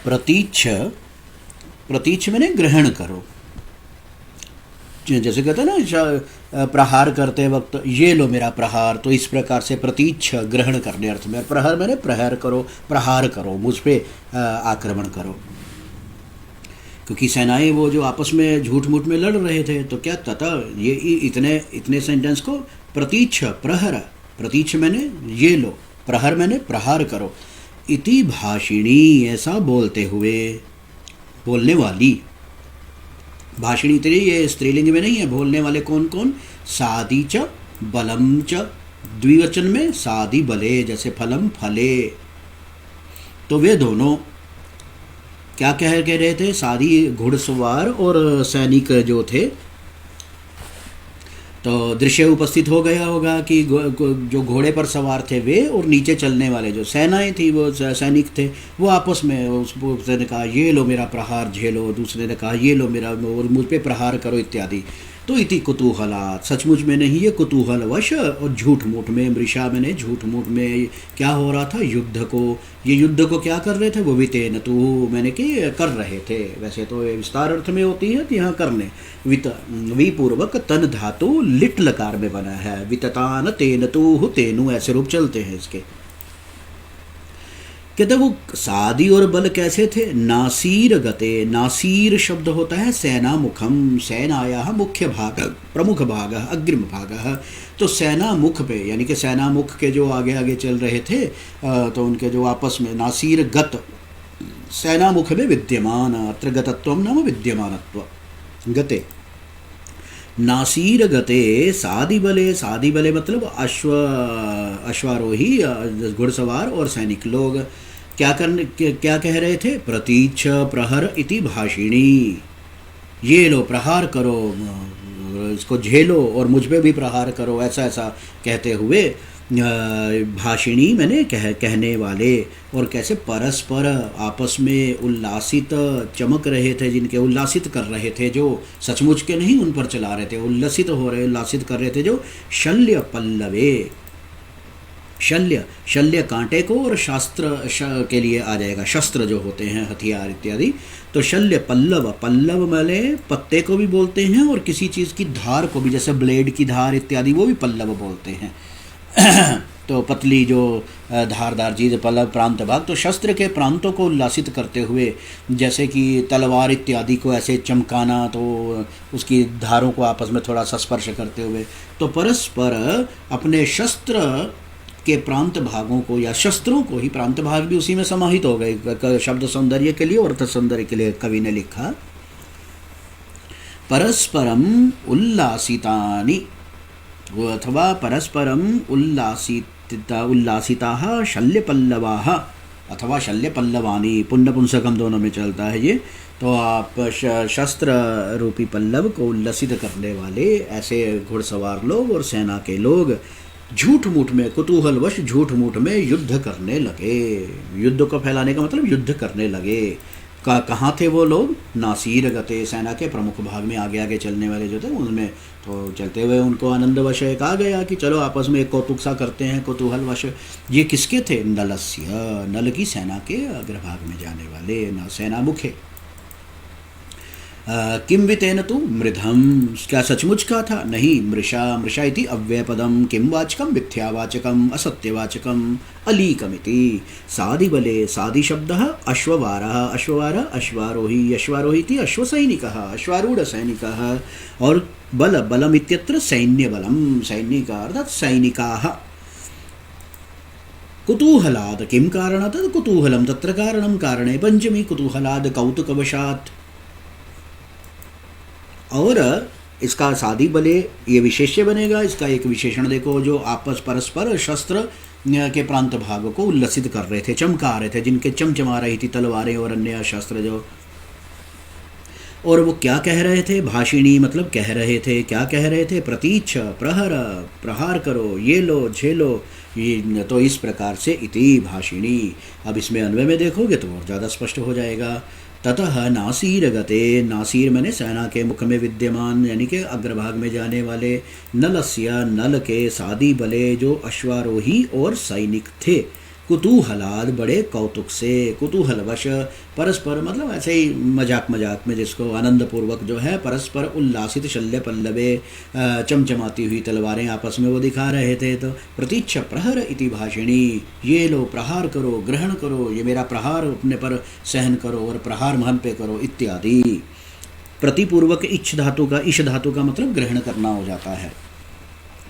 प्रतीच्छ, प्रतीच्छ मैंने ग्रहण करो। जैसे कहते हैं ना प्रहार करते वक्त, ये लो मेरा प्रहार, तो इस प्रकार से प्रतीच्छ ग्रहण करने अर्थ में। प्रहर मैंने प्रहर करो, प्रहार करो, मुझ पे आक्रमण करो। क्योंकि सेनाएं वो जो आपस में झूठ मूठ में लड़ रहे थे, तो क्या तथा ये इतने इतने सेंटेंस को प्रतीच्छ प्रहर, प्रतीच्छ मैंने ये लो, प्रहर मैंने प्रहार करो, इति भाषिणी ऐसा बोलते हुए, बोलने वाली। भाषिणी तेरी ये स्त्रीलिंग में नहीं है। बोलने वाले कौन कौन? सादी च बलम च, द्विवचन में सादी बले, जैसे फलम फले। तो वे दोनों क्या कह रहे थे? सादी घुड़सवार और सैनिक जो थे। तो दृश्य उपस्थित हो गया होगा कि जो घोड़े पर सवार थे वे, और नीचे चलने वाले जो सेनाएं थी, वो सैनिक थे, वो आपस में उसने ने कहा ये लो मेरा प्रहार झेलो, दूसरे ने कहा ये लो मेरा, और मुझ पे प्रहार करो इत्यादि। तो इति कुतूहलात्, सचमुच में नहीं ये कुतूहलवश और झूठ मूठ में, मृषा मैंने झूठ मूठ में क्या हो रहा था? युद्ध को, ये युद्ध को क्या कर रहे थे? वो वितेन तु मैंने कि कर रहे थे। वैसे तो ये विस्तार अर्थ में होती है, तो यहाँ करने। वित विपूर्वक तन धातु लिट लकार में बना है। विततान तेन तु तेनु, ऐसे रूप चलते हैं इसके। कहते वो सादी और बल कैसे थे? नासीर गते, नासीर शब्द होता है सेना मुखम, सेनाया मुख्य भाग, प्रमुख भाग, अग्रिम भाग। तो सेना मुख पे, यानी कि सेना मुख के जो आगे आगे चल रहे थे, तो उनके जो आपस में नासीर गत, सेना मुख में विद्यमान, अत्र गतत्व नाम विद्यमानत्व, गते नासीर गते सादी बले, सादी बले मतलब अश्वारोही घुड़सवार और सैनिक लोग क्या कह रहे थे? प्रतीच्छ प्रहर इति भाषिणी, ये लो प्रहार करो, इसको झेलो और मुझ पे भी प्रहार करो, ऐसा ऐसा कहते हुए भाषिणी मैंने कहने वाले। और कैसे? परस्पर आपस में उल्लासित चमक रहे थे, जिनके उल्लासित कर रहे थे, जो सचमुच के नहीं उन पर चला रहे थे, उल्लसित हो रहे, उल्लासित कर रहे थे, जो शल्य पल्लवे, शल्य शल्य कांटे को, और शास्त्र के लिए आ जाएगा, शस्त्र जो होते हैं हथियार इत्यादि। तो शल्य पल्लव, पल्लव वाले पत्ते को भी बोलते हैं, और किसी चीज़ की धार को भी, जैसे ब्लेड की धार इत्यादि, वो भी पल्लव बोलते हैं। तो पतली जो धारदार चीज़ पल्लव, प्रांत भाग। तो शस्त्र के प्रांतों को उल्लासित करते हुए, जैसे कि तलवार इत्यादि को ऐसे चमकाना, तो उसकी धारों को आपस में थोड़ा सा स्पर्श करते हुए, तो परस्पर अपने शस्त्र के प्रांत भागों को, या शस्त्रों को ही, प्रांत भाग भी उसी में समाहित हो गए। शब्द सौंदर्य के लिए और अर्थ सौंदर्य के लिए कवि ने लिखा परस्परम उल्लासितानि, अथवा परस्परम उल्लासिताः शल्यपल्लवाः, अथवा शल्यपल्लवानि, पुण्यपुंसकम दोनों में चलता है ये। तो आप शस्त्र रूपी पल्लव को उल्लसित करने वाले ऐसे घुड़सवार लोग और सेना के लोग झूठ मूठ में, कुतूहलवश झूठ मूठ में युद्ध करने लगे। युद्ध को फैलाने का मतलब युद्ध करने लगे। कहाँ थे वो लोग? नासीर गते, सेना के प्रमुख भाग में आगे आगे चलने वाले जो थे उनमें। तो चलते हुए उनको आनंदवश एक आ गया कि चलो आपस में एक कौतुक सा करते हैं, कुतूहलवश। ये किसके थे? नलस्य, नल की सेना के अग्रभाग में जाने वाले सेना मुखे। किम वितेन तु मृधम, क्या सचमुच का था? नहीं। मृषा, मृषा इति अव्ययपदम, किम वाचकम मिथ्यावाचकम असत्यवाचकम अलीकमिति। सादि बले, सादि शब्दः अश्ववारः, अश्ववारः अश्वारोही, अश्वारोही इति अश्वसैनिकः, अश्वारूढ़ सैनिकः। और बल, बलम इत्यत्र सैन्य बलम, सैनिक अर्थात सैनिकाः। कुतूहलाद, किम कारणतः? कुतूहलम तत्र कारणम, कारणे पंचमी, कुतूहलाद कौतुकवशात्। और इसका सादी बले ये विशेष्य बनेगा। इसका एक विशेषण देखो, जो आपस परस्पर शस्त्र के प्रांत भाग को उल्लसित कर रहे थे, चमका रहे थे, जिनके चमचमा रही थी तलवारें और अन्य शस्त्र जो। और वो क्या कह रहे थे? भाषिणी मतलब कह रहे थे। क्या कह रहे थे? प्रतीच्छ प्रहर, प्रहार करो, ये लो झेलो। ये तो इस प्रकार से इति भाषिणी। अब इसमें अन्वय में देखोगे तो और ज़्यादा स्पष्ट हो जाएगा। ततः नासीर गते, नासीर मैंने सेना के मुख में विद्यमान, यानी कि अग्रभाग में जाने वाले, नलस्य नल के, सादी बले जो अश्वारोही और सैनिक थे। कुतूहलाद बड़े कौतुक से, कुतूहलवश परस्पर मतलब ऐसे ही मजाक मजाक में जिसको आनंदपूर्वक जो है परस्पर उल्लासित शल्य पल्लवे चमचमाती हुई तलवारें आपस में वो दिखा रहे थे। तो प्रतीच्छ प्रहर इति भाषिणी, ये लो प्रहार करो, ग्रहण करो, ये मेरा प्रहार अपने पर सहन करो और प्रहार महन पे करो इत्यादि। प्रतिपूर्वक इच्छ धातु का, इश धातु का मतलब ग्रहण करना हो जाता है।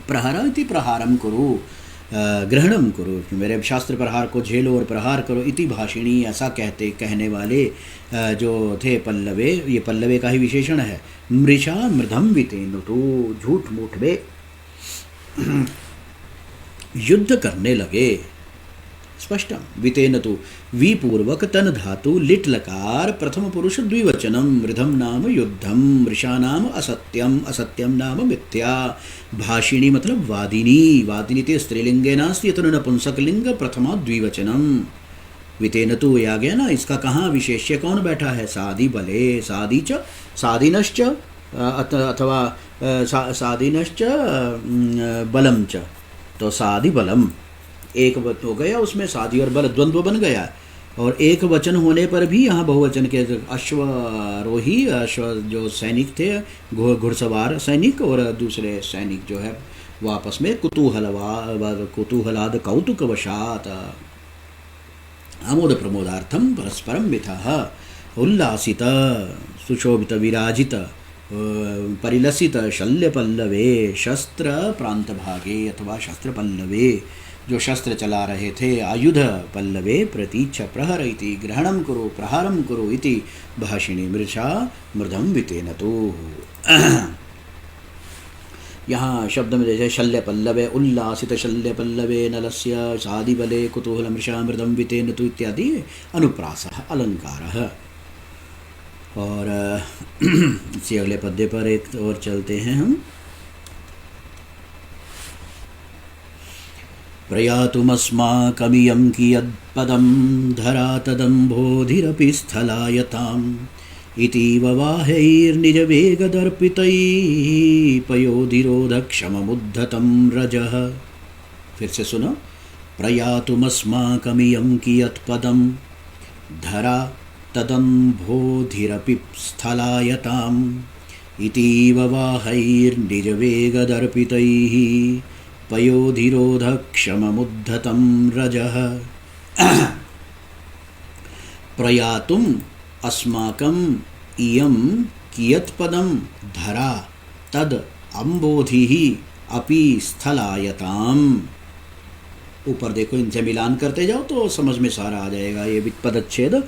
प्रहर इति प्रहारम करो, ग्रहणम करो, मेरे शास्त्र प्रहार को झेलो और प्रहार करो। इति भाषिणी, ऐसा कहने वाले जो थे पल्लवे, ये पल्लवे का ही विशेषण है। मृषा मृधम वितेनुतु, झूठ मूठ में युद्ध करने लगे। स्पष्टम वितेनतु, विपूर्वक तन धातु लिट लकार प्रथम पुरुष द्विवचनम। मृधम नाम युद्धम, मृषा नाम असत्यम, असत्यम नाम मिथ्या। भाषिणी मतलब वादिनी, वादिनी ते स्त्रीलिंगे नास्ति यत्र नपुंसकलिंग प्रथमा द्विवचनम। वितेनतु ये आ गया ना, इसका कहाँ विशेष्य कौन बैठा है? सादि बले, सादि च, सादिनश्च अथवा सादिनश्च बलम च, तो सादि बलम एक वचन हो गया, उसमें सादी और बल द्वंद्व बन गया। और एक वचन होने पर भी यहाँ बहुवचन के अश्वारोही, अश्व जो सैनिक थे, घुड़सवार सैनिक, और दूसरे सैनिक जो है वो आपस में कुतूहलाद कौतुकवशात आमोद प्रमोदार्थम परस्परम मिथः उल्लासित सुशोभित विराजित परिलसित शल्य पल्लवे शस्त्र प्रांत भागे अथवा शस्त्र पल्लवे, जो शस्त्र चला रहे थे, आयुध पल्लवे प्रतीच्छ प्रहर इति ग्रहणम करो प्रहारम करो इति भाषिणी मृषा मृधम वितेनतु। यहाँ शब्द में जैसे शल्य पल्लवे, उल्लासित शल्य पल्लवे नलस्य सादि बले कुतूहल मृषा मृदम वितेनतु इत्यादि अनुप्रासः अलंकारः। और इसी अगले पद्य पर एक और चलते हैं हम। प्रयातुमस्माकमियं कियत्पदं धरा तदम्भोधिरपि स्थलायताम् इतीव वाहैर्निजवेगदर्पितैः पयोधिरोधक्षममुद्धतं रजः। फिर से सुनो। प्रयातुमस्माकमियं कियत्पदं धरा तदम्भोधिरपि स्थलायताम् इतीव वाहैर्निजवेगदर्पितैः पयोधिरोधक्षममुद्धतं रजः। प्रयातुम अस्माकं इयं कियत्पदं धरा तद अम्बोधिः अपि स्थलायताम्। ऊपर देखो, इनसे मिलान करते जाओ तो समझ में सारा आ जाएगा ये पदच्छेद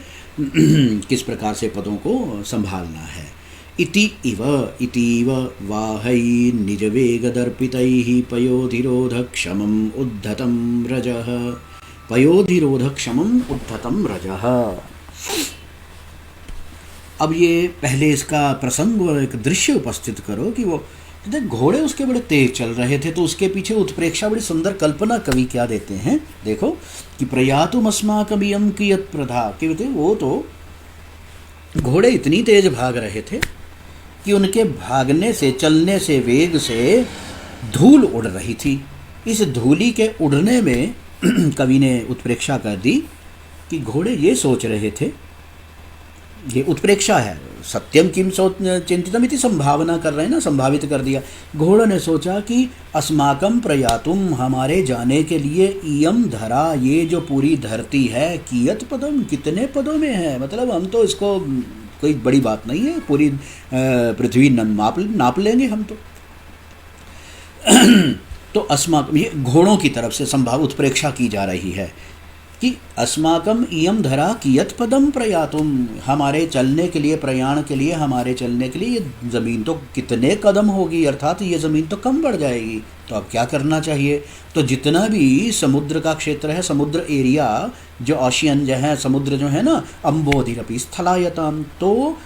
किस प्रकार से पदों को संभालना है। इति इव वाहै निजवेगदर्पितैः पयोधिरोधक्षमम् उद्धतं रजः। पयोधिरोधक्षमम् उद्धतं रजः। अब ये पहले इसका प्रसंग और एक दृश्य उपस्थित करो कि वो घोड़े उसके बड़े तेज चल रहे थे, तो उसके पीछे उत्प्रेक्षा बड़ी सुंदर कल्पना कवि क्या देते हैं। देखो कि प्रयातुम अस्माकमियं कियत् प्रधा, कि वो तो घोड़े इतनी तेज भाग रहे थे कि उनके भागने से, चलने से, वेग से धूल उड़ रही थी। इस धूली के उड़ने में कवि ने उत्प्रेक्षा कर दी कि घोड़े ये सोच रहे थे, ये उत्प्रेक्षा है, सत्यम किम चिंतितम इति संभावना कर रहे हैं ना, संभावित कर दिया। घोड़ों ने सोचा कि अस्माकम प्रयातुम, हमारे जाने के लिए, इयम धरा, ये जो पूरी धरती है, कियत पदम, कितने पदों में है, मतलब हम तो इसको कोई बड़ी बात नहीं है, पूरी पृथ्वी नाप लेंगे हम तो। तो अस्माकम, ये घोड़ों की तरफ से संभाव उत्प्रेक्षा की जा रही है कि अस्माकम इयम धरा कियत पदम प्रयातुम, हमारे चलने के लिए, प्रयाण के लिए, हमारे चलने के लिए ये ज़मीन तो कितने कदम होगी, अर्थात ये ज़मीन तो कम बढ़ जाएगी। तो अब क्या करना चाहिए? तो जितना भी समुद्र का क्षेत्र है, समुद्र एरिया जो ओशियन जो है, समुद्र जो है ना, अम्बोधिरपि स्थलायताम, तो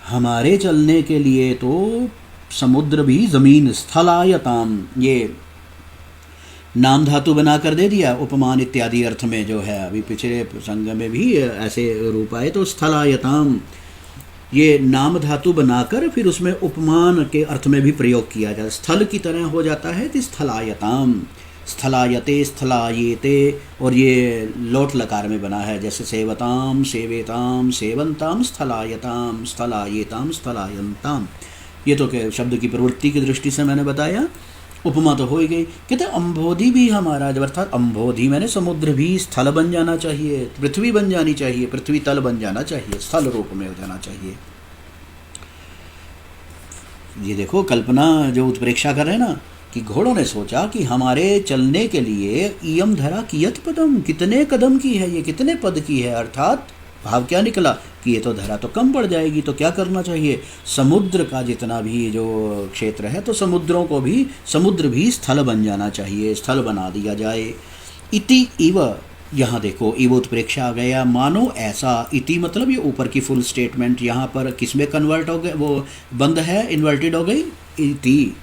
हमारे चलने के लिए तो समुद्र भी ज़मीन, स्थलायताम, ये नाम धातु बनाकर दे दिया उपमान इत्यादि अर्थ में, जो है अभी पिछले प्रसंग में भी ऐसे रूप आए। तो स्थलायताम ये नाम धातु बनाकर फिर उसमें उपमान के अर्थ में भी प्रयोग किया जाता है, स्थल की तरह हो जाता है तो स्थलायताम। स्थलायते, स्थलायेते, और ये लोट लकार में बना है, जैसे सेवताम, सेवेताम, सेवंताम, स्थलायताम, स्थलायेताम, स्थलायंताम। ये तो क्या शब्द की प्रवृत्ति की दृष्टि से मैंने बताया। उपमा तो हो ही गई। कहते अम्बोधि भी हमारा, अर्थात अम्बोधि मैंने समुद्र भी स्थल बन जाना चाहिए, पृथ्वी बन जानी चाहिए, पृथ्वी तल बन जाना चाहिए, स्थल रूप में हो जाना चाहिए। ये देखो कल्पना जो उत्प्रेक्षा कर रहे हैं ना, कि घोड़ों ने सोचा कि हमारे चलने के लिए इयम धरा कियत पदम, कितने कदम की है ये, कितने पद की है। अर्थात भाव क्या निकला कि ये तो धरा तो कम पड़ जाएगी, तो क्या करना चाहिए, समुद्र का जितना भी जो क्षेत्र है, तो समुद्रों को भी, समुद्र भी स्थल बन जाना चाहिए, स्थल बना दिया जाए। इति इव, यहाँ देखो इव उत्प्रेक्षा आ गया, मानो ऐसा। इति मतलब ये ऊपर की फुल स्टेटमेंट यहाँ पर किस में कन्वर्ट हो गए, वो बंद है, इन्वर्टेड हो गई। इति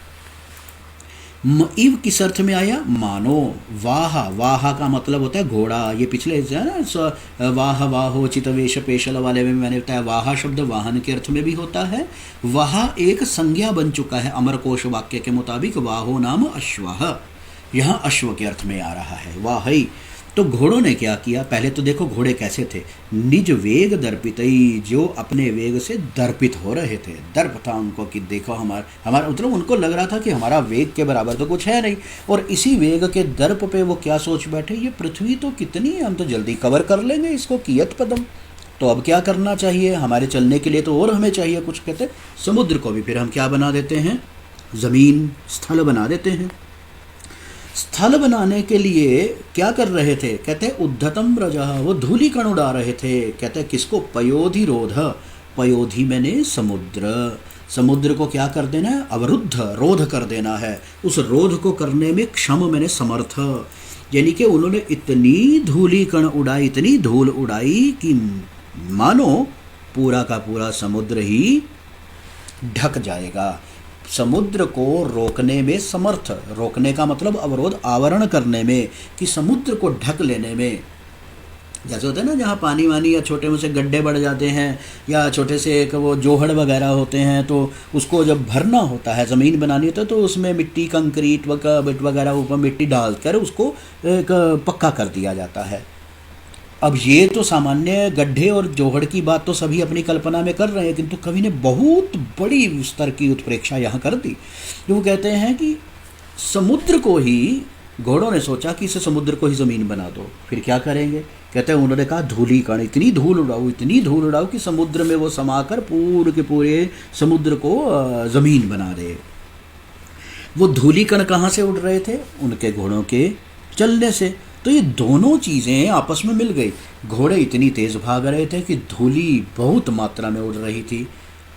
इव किस अर्थ में आया, मानो। वाह, वाह का मतलब होता है घोड़ा, ये पिछले है ना, वाह वाहो चित वेश पेशल वाले में मैंने बताया, वाह शब्द वाहन के अर्थ में भी होता है। वाह एक संज्ञा बन चुका है अमरकोश वाक्य के मुताबिक, वाहो नाम अश्वः, यहाँ अश्व के अर्थ में आ रहा है, वाह ही। तो घोड़ों ने क्या किया, पहले तो देखो घोड़े कैसे थे, निज वेग दर्पितई, जो अपने वेग से दर्पित हो रहे थे। दर्प था उनको कि देखो हमारा मतलब उनको लग रहा था कि हमारा वेग के बराबर तो कुछ है नहीं, और इसी वेग के दर्प पे वो क्या सोच बैठे, ये पृथ्वी तो कितनी है, हम तो जल्दी कवर कर लेंगे इसको, कियत पदम। तो अब क्या करना चाहिए, हमारे चलने के लिए तो और हमें चाहिए कुछ। कहते समुद्र को भी फिर हम क्या बना देते हैं, ज़मीन, स्थल बना देते हैं। स्थल बनाने के लिए क्या कर रहे थे, कहते उद्धतम रजः, वो धूलि कण उड़ा रहे थे। कहते किसको, पयोधि रोध, पयोधि मैंने समुद्र, समुद्र को क्या कर देना है, अवरुद्ध, रोध कर देना है। उस रोध को करने में क्षम मैंने समर्थ, यानी कि उन्होंने इतनी धूलि कण उड़ाई, इतनी धूल उड़ाई कि मानो पूरा का पूरा समुद्र ही ढक जाएगा। समुद्र को रोकने में समर्थ, रोकने का मतलब अवरोध, आवरण करने में, कि समुद्र को ढक लेने में। जैसे होता है ना, जहाँ पानी वानी या छोटे से गड्ढे बढ़ जाते हैं, या छोटे से एक वो जोहड़ वगैरह होते हैं, तो उसको जब भरना होता है, ज़मीन बनानी होती है, तो उसमें मिट्टी, कंक्रीट वगैरह ऊपर मिट्टी डालकर उसको एक पक्का कर दिया जाता है। अब ये तो सामान्य गड्ढे और जोहड़ की बात तो सभी अपनी कल्पना में कर रहे हैं, किंतु कवि ने बहुत बड़ी स्तर की उत्प्रेक्षा यहाँ कर दी। जो कहते हैं कि समुद्र को ही, घोड़ों ने सोचा कि इसे समुद्र को ही ज़मीन बना दो, फिर क्या करेंगे। कहते हैं उन्होंने कहा धूलि कण, इतनी धूल उड़ाओ, इतनी धूल उड़ाओ कि समुद्र में वो समाकर पूरे के पूरे समुद्र को ज़मीन बना दे। वो धूलि कण कहाँ से उड़ रहे थे, उनके घोड़ों के चलने से। तो ये दोनों चीज़ें आपस में मिल गई। घोड़े इतनी तेज़ भाग रहे थे कि धूली बहुत मात्रा में उड़ रही थी।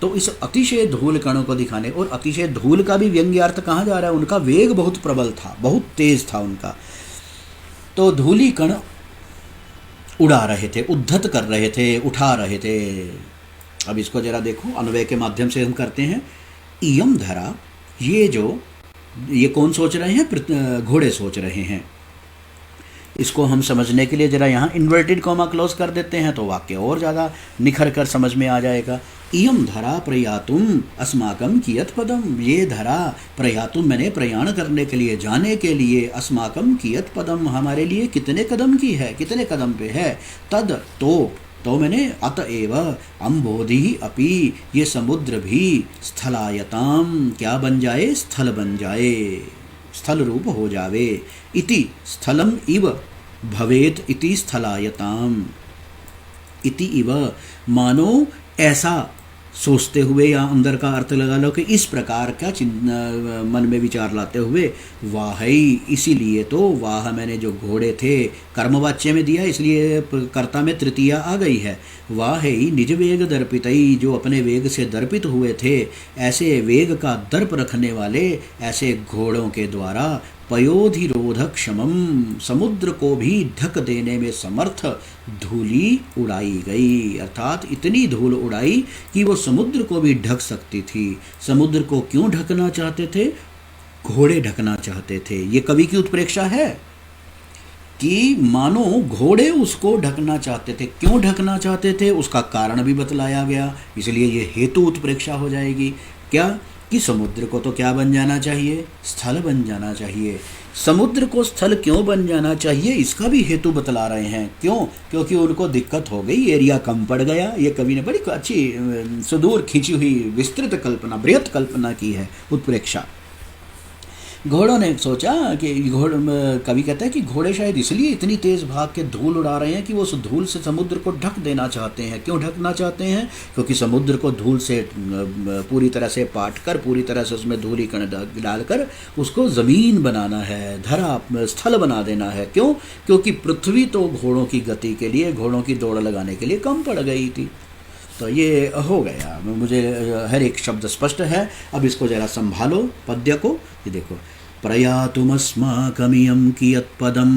तो इस अतिशय धूल कणों को दिखाने, और अतिशय धूल का भी व्यंग्यार्थ कहाँ जा रहा है, उनका वेग बहुत प्रबल था, बहुत तेज़ था उनका। तो धूली कण उड़ा रहे थे, उद्धत कर रहे थे, उठा रहे थे। अब इसको जरा देखो, अन्वय के माध्यम से हम करते हैं। इयम धरा, ये कौन सोच रहे हैं, घोड़े सोच रहे हैं। इसको हम समझने के लिए जरा यहाँ इन्वर्टेड कॉमा क्लोज कर देते हैं, तो वाक्य और ज़्यादा निखर कर समझ में आ जाएगा। इयम धरा प्रयातुम अस्माकम कियत पदम, ये धरा प्रयातुम मैंने प्रयाण करने के लिए, जाने के लिए, अस्माकम कियत पदम हमारे लिए कितने कदम की है, कितने कदम पे है। तद तो मैंने अतएव अम्बोधि अपि, ये समुद्र भी स्थलायताम क्या बन जाए, स्थल बन जाए, स्थल रूप हो जावे। इति स्थलम इव भवेत इति स्थलायताम, इति इव मानो ऐसा सोचते हुए, या अंदर का अर्थ लगा लो कि इस प्रकार का मन में विचार लाते हुए, वाहई, इसीलिए तो वाह मैंने जो घोड़े थे कर्मवाच्य में दिया, इसलिए कर्ता में तृतीया आ गई है। वाहई निज वेग दर्पितई, जो अपने वेग से दर्पित हुए थे, ऐसे वेग का दर्प रखने वाले ऐसे घोड़ों के द्वारा पयोधिरोध क्षमम, समुद्र को भी ढक देने में समर्थ धूली उड़ाई गई। अर्थात इतनी धूल उड़ाई कि वो समुद्र को भी ढक सकती थी। समुद्र को क्यों ढकना चाहते थे, घोड़े ढकना चाहते थे। ये कवि की उत्प्रेक्षा है कि मानो घोड़े उसको ढकना चाहते थे। क्यों ढकना चाहते थे, उसका कारण भी बतलाया गया, इसलिए ये हेतु उत्प्रेक्षा हो जाएगी। क्या कि समुद्र को तो क्या बन जाना चाहिए, स्थल बन जाना चाहिए। समुद्र को स्थल क्यों बन जाना चाहिए इसका भी हेतु बतला रहे हैं। क्यों? क्योंकि उनको दिक्कत हो गई, एरिया कम पड़ गया। ये कवि ने बड़ी अच्छी सुदूर खींची हुई विस्तृत कल्पना, बृहत कल्पना की है उत्प्रेक्षा। घोड़ों ने सोचा कि कवि कहता है कि घोड़े शायद इसलिए इतनी तेज़ भाग के धूल उड़ा रहे हैं कि वो उस धूल से समुद्र को ढक देना चाहते हैं। क्यों ढकना चाहते हैं? क्योंकि समुद्र को धूल से पूरी तरह से पाट कर, पूरी तरह से उसमें धूली कण डालकर उसको ज़मीन बनाना है, धरा स्थल बना देना है। क्यों? क्योंकि पृथ्वी तो घोड़ों की गति के लिए, घोड़ों की दौड़ लगाने के लिए कम पड़ गई थी। तो ये हो गया। मुझे हर एक शब्द स्पष्ट है। अब इसको जरा संभालो पद्य को। ये देखो, प्रयातुमस्माकमियं कियत्पदं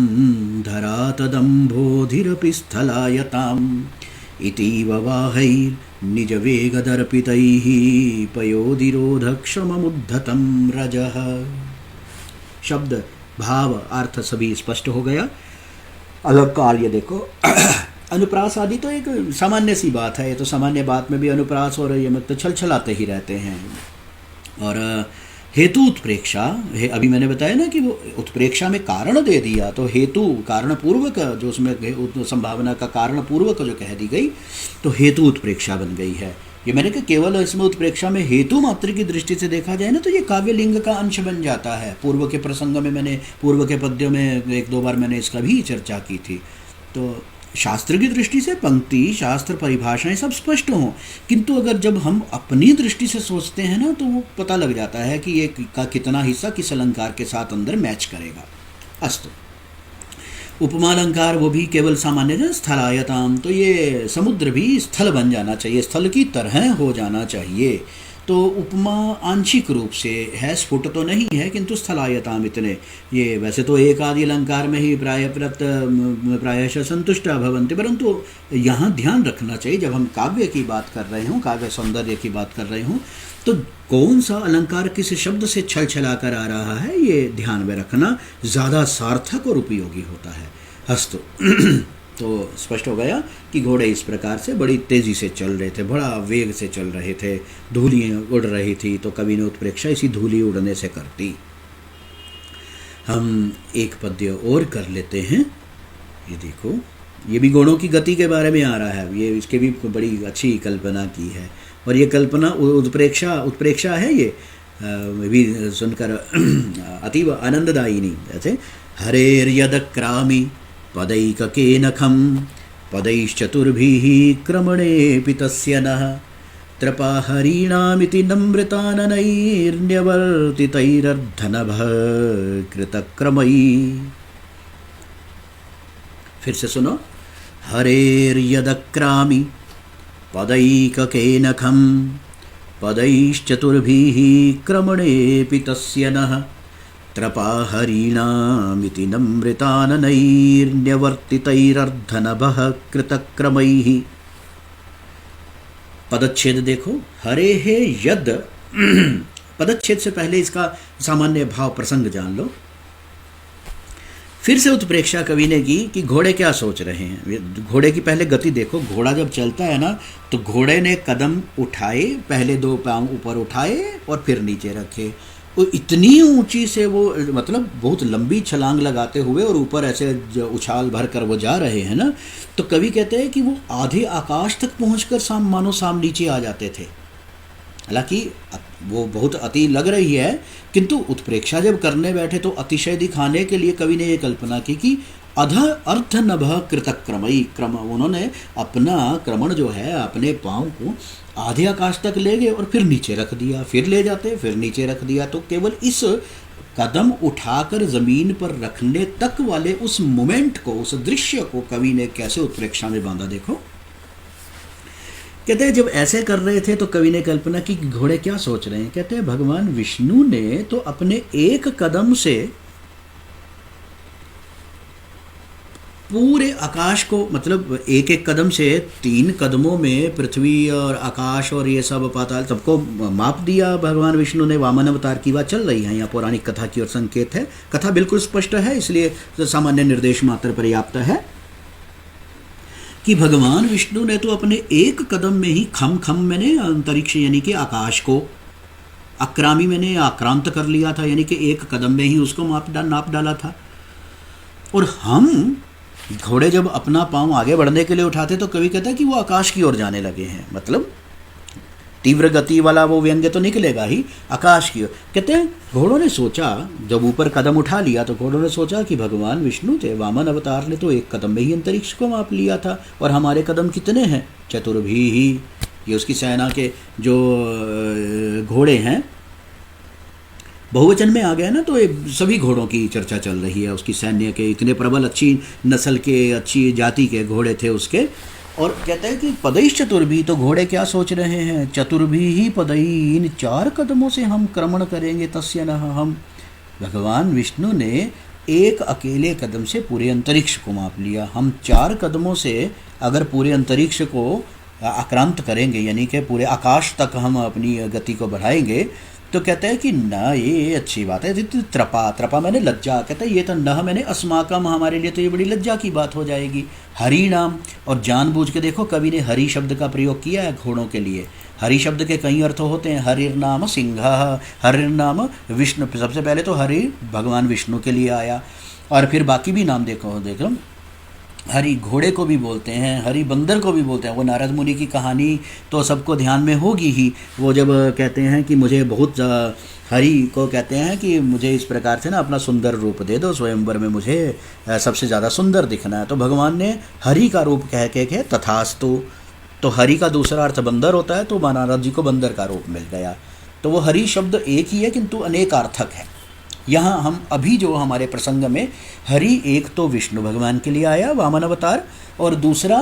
धरा तदम्भोधिरपि स्थलायताम् इतीव वाहैर्निजवेगदर्पितैः पयोधिरोधक्षममुद्धतं रजः। शब्द, भाव, अर्थ सभी स्पष्ट हो गया। अलंकार ये देखो अनुप्रास आदि तो एक सामान्य सी बात है। ये तो सामान्य बात में भी अनुप्रास और ये मतलब छल छलाते ही रहते हैं। और हेतु उत्प्रेक्षा, अभी मैंने बताया ना कि वो उत्प्रेक्षा में कारण दे दिया, तो हेतु कारण पूर्वक जो उसमें संभावना का कारण पूर्वक जो कह दी गई, तो हेतु उत्प्रेक्षा बन गई है। ये मैंने कहा केवल इसमें उत्प्रेक्षा में हेतु मात्र की दृष्टि से देखा जाए ना तो ये काव्यलिंग का अंश बन जाता है। पूर्व के प्रसंग में मैंने, पूर्व के पद्यों में एक दो बार मैंने इसका भी चर्चा की थी। तो शास्त्र की दृष्टि से पंक्ति, शास्त्र, परिभाषाएं सब स्पष्ट हों, किंतु अगर जब हम अपनी दृष्टि से सोचते हैं ना तो वो पता लग जाता है कि ये का कितना हिस्सा किस अलंकार के साथ अंदर मैच करेगा। अस्तु, उपमा अलंकार वो भी केवल सामान्य है, स्थलायताम, तो ये समुद्र भी स्थल बन जाना चाहिए, स्थल की तरह हो जाना चाहिए। तो उपमा आंशिक रूप से है, स्फुट तो नहीं है, किंतु स्थलायताम इतने, ये वैसे तो एक आदि अलंकार में ही प्रायशः संतुष्ट भवन्ति, परंतु यहाँ ध्यान रखना चाहिए जब हम काव्य की बात कर रहे हों, काव्य सौंदर्य की बात कर रहे हों, तो कौन सा अलंकार किस शब्द से छल छला कर आ रहा है ये ध्यान में रखना ज़्यादा सार्थक और उपयोगी होता है। हस्तु तो स्पष्ट हो गया कि घोड़े इस प्रकार से बड़ी तेज़ी से चल रहे थे, बड़ा वेग से चल रहे थे, धूलियाँ उड़ रही थी, तो कवि ने उत्प्रेक्षा इसी धूली उड़ने से करती। हम एक पद्य और कर लेते हैं। ये देखो, ये भी घोड़ों की गति के बारे में आ रहा है, ये इसके भी बड़ी अच्छी कल्पना की है। और ये कल्पना उत्प्रेक्षा है, ये भी सुनकर अतीव आनंददायिनी। जैसे हरेर्यदक्रामि पदैककेनखं पदैश्चतुर्भिः क्रमणेऽपि तस्य नः त्रपाहरीणामिति नम्रताननैर्न्यवर्तितैरर्धनभः कृतक्रमैः। फिर से सुनो, हरेर्यदक्रामि पदैककेनखं पदैश्चतुर्भिः क्रमणेऽपि तस्य नः त्रपाहरीणामिति नम्रताननैर्न्यवर्तितैरर्धनभः कृतक्रमैः। पदच्छेद देखो, हरे है यद पदच्छेद से पहले इसका सामान्य भाव प्रसंग जान लो। फिर से उत्प्रेक्षा कवि ने की कि घोड़े क्या सोच रहे हैं। घोड़े की पहले गति देखो, घोड़ा जब चलता है ना तो घोड़े ने कदम उठाए, पहले दो पांव ऊपर उठाए और फिर नीचे रखे। वो इतनी ऊंची से वो मतलब बहुत लंबी छलांग लगाते हुए और ऊपर ऐसे उछाल भर कर वो जा रहे हैं ना, तो कवि कहते हैं कि वो आधे आकाश तक पहुंचकर मानो साम नीचे आ जाते थे। हालांकि वो बहुत अति लग रही है, किंतु उत्प्रेक्षा जब करने बैठे तो अतिशय दिखाने के लिए कवि ने ये कल्पना की कि अर्धनभ कृतक्रमई, क्रम उन्होंने अपना क्रमण जो है अपने पाँव को आधे आकाश तक ले गए और फिर नीचे रख दिया, फिर ले जाते, फिर नीचे रख दिया। तो केवल इस कदम उठाकर जमीन पर रखने तक वाले उस मोमेंट को, उस दृश्य को कवि ने कैसे उत्प्रेक्षा में बांधा देखो। कहते हैं जब ऐसे कर रहे थे तो कवि ने कल्पना की कि घोड़े क्या सोच रहे हैं। कहते हैं भगवान विष्णु ने तो अपने एक कदम से पूरे आकाश को, मतलब एक एक कदम से 3 कदमों में पृथ्वी और आकाश और ये सब पाताल सबको माप दिया भगवान विष्णु ने। वामन अवतार की बात चल रही है यहाँ, पौराणिक कथा की ओर संकेत है। कथा बिल्कुल स्पष्ट है, इसलिए सामान्य निर्देश मात्र पर्याप्त है कि भगवान विष्णु ने तो अपने एक कदम में ही खम मैंने अंतरिक्ष यानी कि आकाश को अक्रामी मैंने आक्रांत कर लिया था, यानी कि एक कदम में ही उसको नाप डाला था। और हम घोड़े जब अपना पाँव आगे बढ़ने के लिए उठाते तो कभी कहता है कि वो आकाश की ओर जाने लगे हैं, मतलब तीव्र गति वाला वो व्यंग्य तो निकलेगा ही, आकाश की ओर। कहते हैं घोड़ों ने सोचा, जब ऊपर कदम उठा लिया तो घोड़ों ने सोचा कि भगवान विष्णु थे, वामन अवतार ने तो एक कदम में ही अंतरिक्ष को माप लिया था, और हमारे कदम कितने हैं, चतुर्भी ही। ये उसकी सेना के जो घोड़े हैं, बहुवचन में आ गया ना, तो ये सभी घोड़ों की चर्चा चल रही है। उसकी सैन्य के इतने प्रबल, अच्छी नस्ल के, अच्छी जाति के घोड़े थे उसके। और कहते हैं कि पदई चतुर्भी, तो घोड़े क्या सोच रहे हैं, चतुर्भी ही पदई, इन 4 कदमों से हम क्रमण करेंगे, तस्य न हम। भगवान विष्णु ने एक अकेले कदम से पूरे अंतरिक्ष को माप लिया। हम 4 कदमों से अगर पूरे अंतरिक्ष को आक्रांत करेंगे, यानी कि पूरे आकाश तक हम अपनी गति को बढ़ाएंगे, तो कहते हैं कि न, ये अच्छी बात है। त्रपा मैंने लज्जा, कहते हैं ये तो न मैंने अस्माकम, हमारे लिए तो ये बड़ी लज्जा की बात हो जाएगी। हरि नाम, और जानबूझ के देखो कवि ने हरि शब्द का प्रयोग किया है घोड़ों के लिए। हरि शब्द के कई अर्थ होते हैं। हरिर नाम सिंह, हरिर नाम विष्णु, सबसे पहले तो हरि भगवान विष्णु के लिए आया, और फिर बाकी भी नाम देखो हरि घोड़े को भी बोलते हैं, हरि बंदर को भी बोलते हैं। वो नारद मुनि की कहानी तो सबको ध्यान में होगी ही। वो जब कहते हैं कि मुझे बहुत, हरि को कहते हैं कि मुझे इस प्रकार से ना अपना सुंदर रूप दे दो, स्वयंवर में मुझे सबसे ज़्यादा सुंदर दिखना है। तो भगवान ने हरि का रूप कह के तथास्तु। तो हरि का दूसरा अर्थ बंदर होता है, तो नारद जी को बंदर का रूप मिल गया। तो वो हरि शब्द एक ही है किंतु अनेकार्थक है। यहाँ हम अभी जो हमारे प्रसंग में हरि, एक तो विष्णु भगवान के लिए आया वामन अवतार, और दूसरा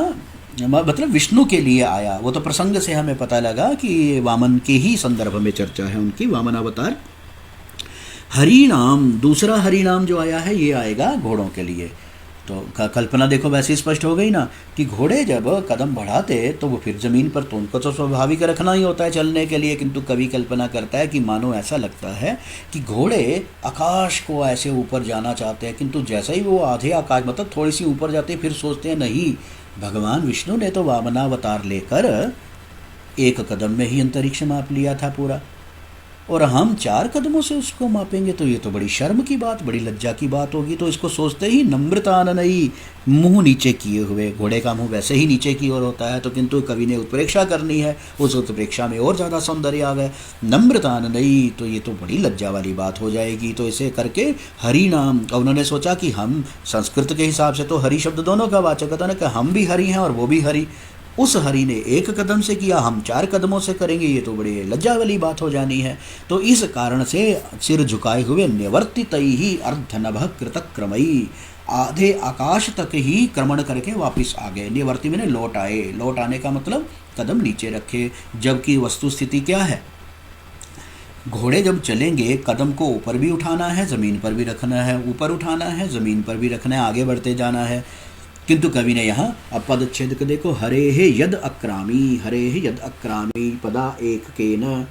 मतलब विष्णु के लिए आया। वो तो प्रसंग से हमें पता लगा कि वामन के ही संदर्भ में चर्चा है उनकी, वामन अवतार। हरि नाम, दूसरा हरि नाम जो आया है ये आएगा घोड़ों के लिए। तो कल्पना देखो वैसे स्पष्ट हो गई ना कि घोड़े जब कदम बढ़ाते तो वो फिर ज़मीन पर, तो उनको तो स्वाभाविक रखना ही होता है चलने के लिए, किंतु कवि कल्पना करता है कि मानो ऐसा लगता है कि घोड़े आकाश को ऐसे ऊपर जाना चाहते हैं, किंतु जैसे ही वो आधे आकाश, मतलब थोड़ी सी ऊपर जाते हैं, फिर सोचते हैं नहीं, भगवान विष्णु ने तो वामनावतार लेकर एक कदम में ही अंतरिक्ष माप लिया था पूरा, और हम 4 कदमों से उसको मापेंगे, तो ये तो बड़ी शर्म की बात, बड़ी लज्जा की बात होगी। तो इसको सोचते ही नम्रताननयी, मुंह नीचे किए हुए, घोड़े का मुंह वैसे ही नीचे की ओर होता है, तो किंतु कवि ने उत्प्रेक्षा करनी है, उस उत्प्रेक्षा में और ज़्यादा सौंदर्य आ गए, नम्रताननयी, तो ये तो बड़ी लज्जा वाली बात हो जाएगी। तो इसे करके हरि नाम, और उन्होंने सोचा कि हम संस्कृत के हिसाब से तो हरि शब्द दोनों का वाचक होता है ना, कि हम भी हरि हैं और वो भी हरि। उस हरि ने एक कदम से किया, हम 4 कदमों से करेंगे, ये तो बड़ी लज्जा वाली बात हो जानी है। तो इस कारण से सिर झुकाए हुए निवर्तितैहि अर्धनभः कृतक्रमैः, आधे आकाश तक ही क्रमण करके वापस आ गए। निवर्ति मैंने लौट आए, लौट आने का मतलब कदम नीचे रखे, जबकि वस्तु स्थिति क्या है, घोड़े जब चलेंगे कदम को ऊपर भी उठाना है, ज़मीन पर भी रखना है, ऊपर उठाना है, ज़मीन पर भी रखना है, आगे बढ़ते जाना है। किंतु कवि ने यहाँ अब पदच्छेद को देखो, हरे हे यद अक्रामी, हरे हे यद अक्रामी पदा एक के न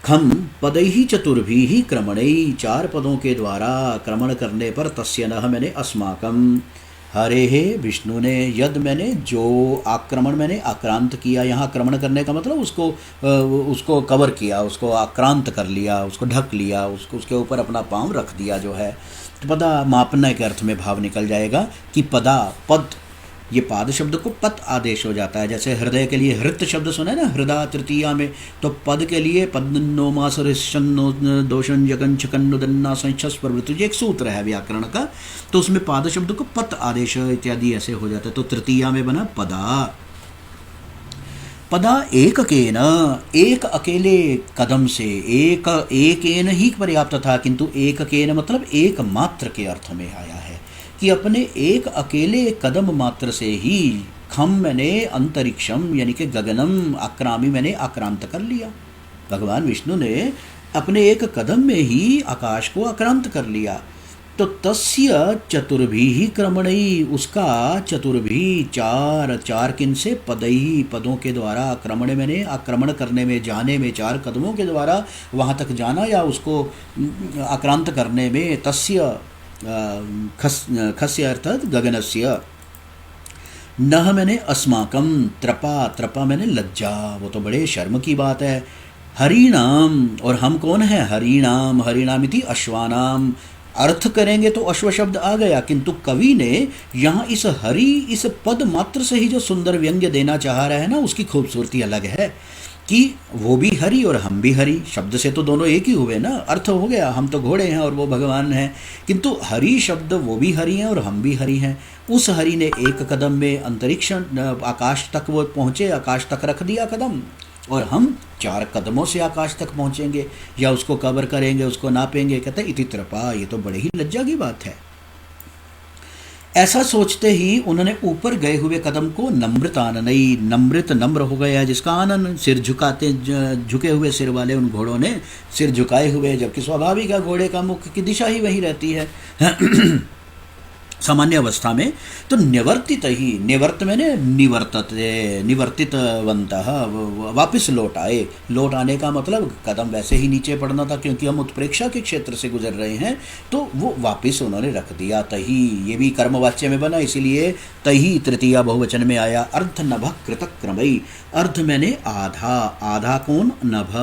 खम पदैहि चतुर्भिः क्रमणैः, 4 पदों के द्वारा क्रमण करने पर, तस्य नः मैंने अस्माकम, हरे हे विष्णु ने, यद मैंने जो, आक्रमण मैंने आक्रांत किया। यहाँ आक्रमण करने का मतलब उसको कवर किया, उसको आक्रांत कर लिया, उसको ढक लिया, उसके ऊपर अपना पाँव रख दिया जो है। तो पदा मापने के अर्थ में भाव निकल जाएगा कि पदा, पद, ये पाद शब्द को पत आदेश हो जाता है। जैसे हृदय के लिए हृत शब्द सुना है ना, हृदय तृतीया में, तो पद के लिए पद्नो मासरिशन्नो दोषं जगन छकन्नुदन्ना संछस प्रवृत्ति, एक सूत्र है व्याकरण का, तो उसमें पाद शब्द को पत आदेश इत्यादि ऐसे हो जाता है। तो तृतीया में बना पदा। पदा एक केन, एक अकेले कदम से, एक एन ही पर्याप्त था, किंतु एक केन मतलब एक मात्र के अर्थ में आया है कि अपने एक अकेले कदम मात्र से ही, खम मैंने अंतरिक्षम यानी कि गगनम, आक्रामी मैंने आक्रांत कर लिया। भगवान विष्णु ने अपने एक कदम में ही आकाश को आक्रांत कर लिया। तो तस्य चतुर्भिः क्रमणैः, उसका चतुर्भी, 4 किन से, पदैहि, पदों के द्वारा, क्रमण मैंने आक्रमण करने में, जाने में, 4 कदमों के द्वारा वहाँ तक जाना या उसको आक्रांत करने में, तस्य खस्य अर्थात गगनस्य, नह मैंने अस्माकम, त्रपा मैंने लज्जा, वो तो बड़े शर्म की बात है। हरिणाम, और हम कौन है? हरिणाम, हरिणाम इति अश्वानाम। अर्थ करेंगे तो अश्व शब्द आ गया, किंतु कवि ने यहाँ इस हरि, इस पद मात्र से ही जो सुंदर व्यंग्य देना चाह रहा है ना, उसकी खूबसूरती अलग है कि वो भी हरि और हम भी हरि। शब्द से तो दोनों एक ही हुए ना, अर्थ हो गया, हम तो घोड़े हैं और वो भगवान हैं, किंतु हरि शब्द, वो भी हरि हैं और हम भी हरि हैं। उस हरि ने एक कदम में अंतरिक्ष आकाश तक वो पहुँचे, आकाश तक रख दिया कदम, और हम 4 कदमों से आकाश तक पहुँचेंगे या उसको कवर करेंगे, उसको नापेंगे। कहते हैं इति त्रपा, ये तो बड़े ही लज्जा की बात है। ऐसा सोचते ही उन्होंने ऊपर गए हुए कदम को नम्रताननई, नम्रित नम्र हो गया, जिसका आनंद, सिर झुकाते, झुके हुए सिर वाले उन घोड़ों ने सिर झुकाए हुए, जबकि स्वाभाविक है घोड़े का मुख की दिशा ही वहीं रहती है सामान्य अवस्था में। तो निवर्तित ही, निवर्त मैंने निवर्तते, निवर्तितवन्तः, वापस लौट आए। लौट आने का मतलब कदम वैसे ही नीचे पड़ना था, क्योंकि हम उत्प्रेक्षा के क्षेत्र से गुजर रहे हैं, तो वो वापस उन्होंने रख दिया। तही, ये भी कर्मवाच्य में बना, इसीलिए तही तृतीया बहुवचन में आया। अर्ध नभ कृतक क्रमई, अर्ध मैंने आधा, आधा कौन? नभ,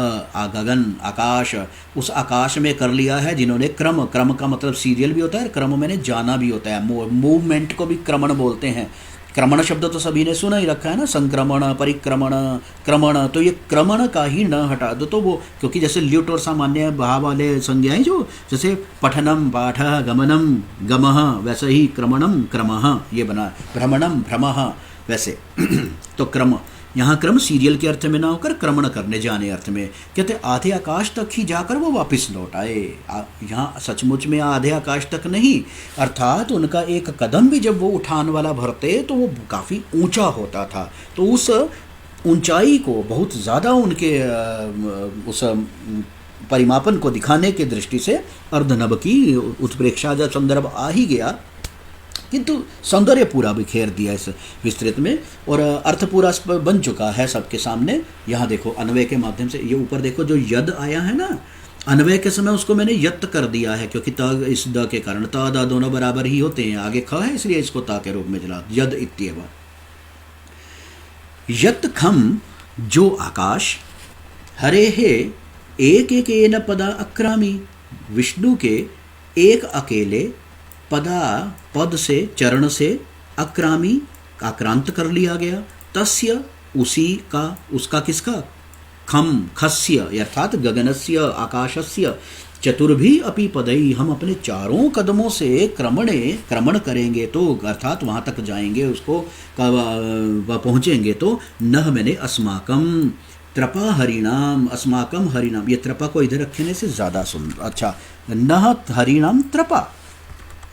गगन, आकाश, उस आकाश में कर लिया है जिन्होंने क्रम, क्रम का मतलब सीरियल भी होता है, क्रम मैंने जाना भी होता है, मूवमेंट को भी क्रमण बोलते हैं। क्रमण शब्द तो सभी ने सुना ही रखा है ना, संक्रमण, परिक्रमण, क्रमण, तो ये क्रमण का ही न हटा दो तो वो, क्योंकि जैसे ल्युट और सामान्य भाव वाले संज्ञाएं, जो जैसे पठनम पाठ, गमनम गमः, वैसे ही क्रमणम क्रमः ये बना, भ्रमणम भ्रमः वैसे तो क्रम, यहाँ क्रम सीरियल के अर्थ में ना होकर क्रमण करने जाने अर्थ में। कहते आधे आकाश तक ही जाकर वो वापस लौट आए। यहाँ सचमुच में आधे आकाश तक नहीं, अर्थात उनका एक कदम भी जब वो उठान वाला भरते तो वो काफ़ी ऊंचा होता था। तो उस ऊंचाई को बहुत ज़्यादा उनके उस परिमापन को दिखाने के दृष्टि से अर्धनभ की उत्प्रेक्षा जब संदर्भ आ ही गया, किंतु सौंदर्य पूरा बिखेर दिया इस विस्तृत में, और अर्थ पूरा बन चुका है सबके सामने। यहाँ देखो अन्वय के माध्यम से, ये ऊपर देखो जो यद आया है ना, अन्वय के समय उसको मैंने यत कर दिया है, क्योंकि त इस द के कारण त द दोनों बराबर ही होते हैं, आगे ख है इसलिए इसको ता के रूप में चला, यद इत्येव। यत खम, जो आकाश, हरे हे एक एक एन पदा अक्रामी, विष्णु के एक अकेले पदा, पद से, चरण से, अक्रामी, आक्रांत कर लिया गया, तस्य, उसी का, उसका किसका? खम, खस्य अर्थात गगनस्य, आकाशस्य, चतुर्भी अपि पदई, हम अपने 4 कदमों से क्रमणे, क्रमण करेंगे तो अर्थात वहाँ तक जाएंगे, उसको पहुँचेंगे तो, नह मैंने अस्माकम त्रपा हरिणाम, अस्माकम हरिणाम, ये त्रपा को इधर रखने से ज़्यादा सुंदर, अच्छा, नह हरिणाम त्रपा,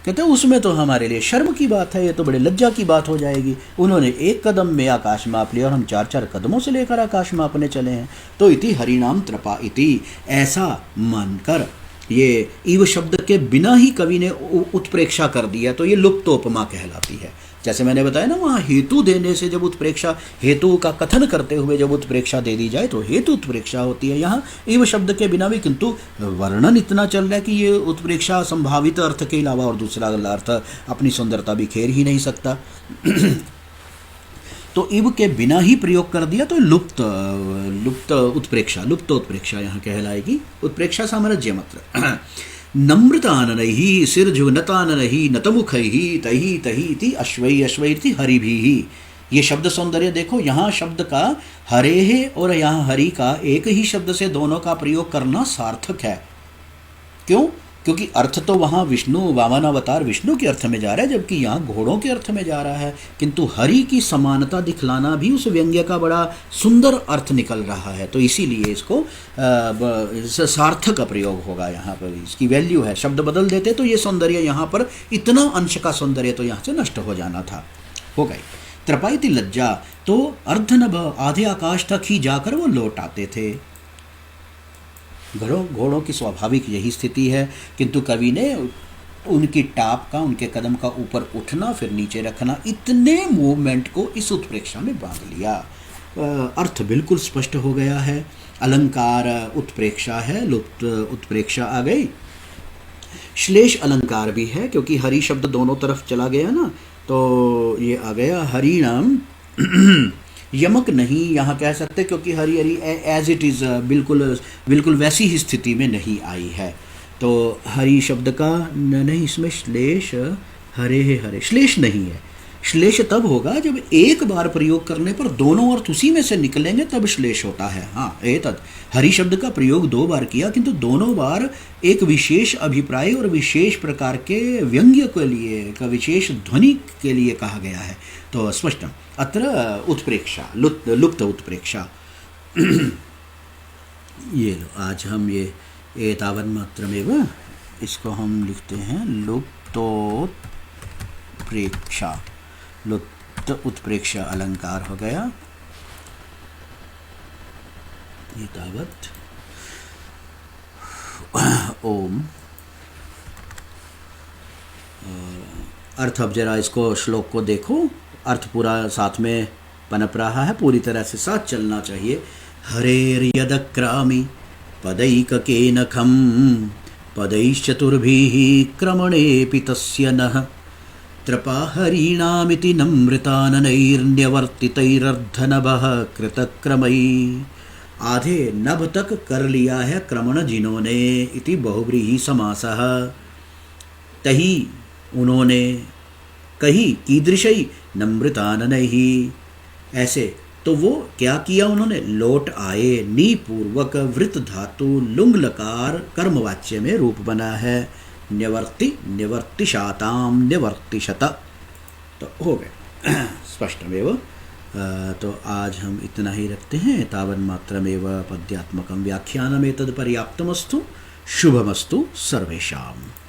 कहते हैं उसमें तो हमारे लिए शर्म की बात है, ये तो बड़े लज्जा की बात हो जाएगी। उन्होंने एक कदम में आकाश माप लिया और हम 4-4 कदमों से लेकर आकाश मापने चले हैं। तो इति हरिनाम त्रपा इति, ऐसा मानकर ये इव शब्द के बिना ही कवि ने उत्प्रेक्षा कर दिया, तो ये लुप्तोपमा कहलाती है। जैसे मैंने बताया ना, वहाँ हेतु देने से जब उत्प्रेक्षा, हेतु का कथन करते हुए जब उत्प्रेक्षा दे दी जाए तो हेतु उत्प्रेक्षा होती है। यहाँ इव शब्द के बिना भी, किंतु वर्णन इतना चल रहा है कि ये उत्प्रेक्षा संभावित अर्थ के अलावा और दूसरा अर्थ अपनी सुंदरता बिखेर ही नहीं सकता तो इव के बिना ही प्रयोग कर दिया तो लुप्त, लुप्त उत्प्रेक्षा, लुप्त उत्प्रेक्षा यहाँ कहलाएगी। उत्प्रेक्षा साम्राज्य मात्र। नम्रताननैः, सिर झुनताननैः, नतमुखैः, तैः तैः अश्वैः अश्वैर्ति हरिभिः। ये शब्द सौंदर्य देखो, यहाँ शब्द का हरे है और यहाँ हरि का एक ही शब्द से दोनों का प्रयोग करना सार्थक है। क्यों? क्योंकि अर्थ तो वहाँ विष्णु, वामन अवतार विष्णु के अर्थ में जा रहा है, जबकि यहाँ घोड़ों के अर्थ में जा रहा है, किंतु हरि की समानता दिखलाना भी उस व्यंग्य का बड़ा सुंदर अर्थ निकल रहा है। तो इसीलिए इसको सार्थक का प्रयोग होगा, यहाँ पर इसकी वैल्यू है। शब्द बदल देते तो ये सौंदर्य यहाँ पर, इतना अंश का सौंदर्य तो यहाँ से नष्ट हो जाना था, हो गई। त्रपाइति लज्जा, तो अर्धनभ, आधे आकाश तक ही जाकर वो लौट आते थे। घोड़ों की स्वाभाविक यही स्थिति है, किंतु कवि ने उनकी टाप का, उनके कदम का ऊपर उठना फिर नीचे रखना, इतने मूवमेंट को इस उत्प्रेक्षा में बांध लिया। अर्थ बिल्कुल स्पष्ट हो गया है। अलंकार उत्प्रेक्षा है, लुप्त उत्प्रेक्षा आ गई। श्लेष अलंकार भी है, क्योंकि हरि शब्द दोनों तरफ चला गया ना, तो ये आ गया हरिणाम यमक नहीं यहाँ कह सकते, क्योंकि Hari Hari as it is बिल्कुल बिल्कुल वैसी ही स्थिति में नहीं आई है। तो हरि शब्द का नहीं, इसमें श्लेष हरे हरे श्लेष नहीं है। श्लेष तब होगा जब एक बार प्रयोग करने पर दोनों अर्थ उसी में से निकलेंगे, तब श्लेष होता है। हाँ, एतत् हरि शब्द का प्रयोग 2 बार किया, किंतु दोनों बार एक विशेष अभिप्राय और विशेष प्रकार के व्यंग्य के लिए, का विशेष ध्वनि के लिए कहा गया है। तो स्पष्टम अत्र उत्प्रेक्षा, लुप्त उत्प्रेक्षा। ये लो, आज हम ये एतावन्मात्रमेव, इसको हम लिखते हैं लुप्तोत्प्रेक्षा। लुप्त उत्प्रेक्षा अलंकार हो गया। एतावत् ओम। अर्थ अब जरा इसको श्लोक को देखो, अर्थ पूरा साथ में पनप रहा है, पूरी तरह से साथ चलना चाहिए। हरेर्यदक्रामि पदैककेन खं पदैश्चतुर्भिः क्रमणेऽपि तस्य नः त्रपाहरीणामिति नम्रताननैर्न्यवर्तितैरर्धनभः कृतक्रमैः। आधे नभ तक कर लिया है क्रमण जिन्होंने, इति बहुव्रीहि समासः। तही उन्होंने, कही कीदृशई नम्रताननैः, ऐसे तो वो क्या किया उन्होंने, लौट आए। नी पूर्वक वृत धातु लुंग लकार कर्मवाच्य में रूप बना है। न्यवर्ति न्यवर्तिशाताम न्यवर्तिशत, तो हो गए स्पष्टमेव। तो आज हम इतना ही रखते हैं। तावन्मात्रमेव पद्यात्मकं व्याख्यानमेतद् पर्याप्तमस्तु। शुभमस्तु सर्वेषाम्।